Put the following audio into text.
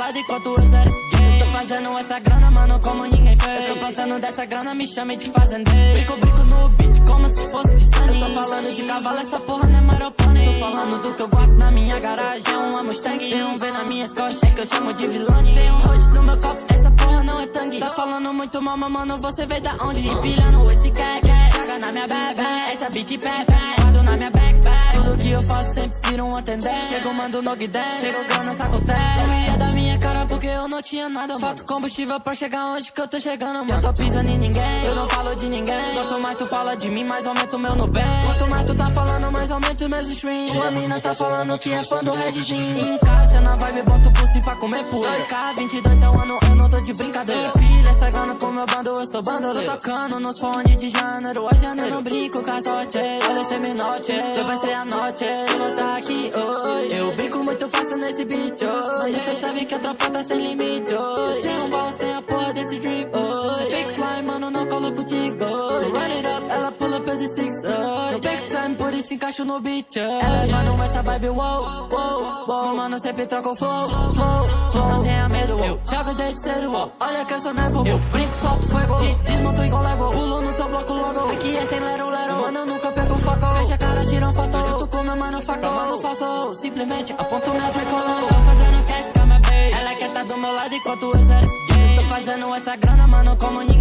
lado enquanto eu zero gay. Tô fazendo essa grana, mano, como ninguém fez. Tô plantando dessa grana, me chame de fazendeiro. Brinco no beat como se fosse de Sunny. Eu tô falando de cavalo, essa porra não é maropane. Tô falando do que eu guardo na minha garagem. É uma Mustang, tem um V nas minhas costas que eu chamo de vilone. Tem um roxo no meu copo, essa porra não é tangue. Tá falando muito mal, mano, você veio da onde? Empilhando esse cash, joga na minha bag, essa beat pepe, guardo na minha backpack. Tudo que eu faço sempre vira um atendente. Chego, mando no guidé, chego, ganho, saco teste. Eu ia da minha cara porque eu não tinha nada. Falta combustível pra chegar onde que eu tô chegando, mano. Eu tô pisando em ninguém, eu não falo de ninguém. Quanto mais tu fala de mim, mais aumento o meu no bem. Quanto mais tu tá falando, mais aumento os meus streams. Tua mina tá falando que é fã do Redzinho. Encaixa na vibe, bota o pulse pra comer pura. 2K, 22 é o ano, eu não tô de brincadeira. Filha, cegando com meu bando, eu sou bandoleiro. Tô tocando nos fones de janeiro a janeiro. Não brinco com a sorte, olha esse minote. Eu pensei a noite, eu vou tá aqui hoje. Eu brinco muito fácil nesse beat, oh. Você sabe que a tropa tá sem limite, oh. Tem um boss, tem a porra desse drip, oh. Fake slime, mano, não coloco tico, oh. To run it up, ela pula pra de six, oh. No back time, por isso encaixo no beat, oh. Ela mano, essa vibe, wow, wow, wow. Mano, sempre troca o flow, flow, flow. Não tenha medo, eu jogo desde cedo, oh. Olha que eu sou nevo, eu brinco, solto fogo. Desmonto igual Lego, pulo no teu bloco logo. Aqui é sem lero, lero, mano, eu nunca pego foco. Fecha a cara, tira uma foto, junto com meu mano, facão. Mano, faço, simplesmente aponto meu tricolor. Tô fazendo cash com a minha baby, ela quer tá do meu lado enquanto eu zero gay. Tô fazendo essa grana, mano, como ninguém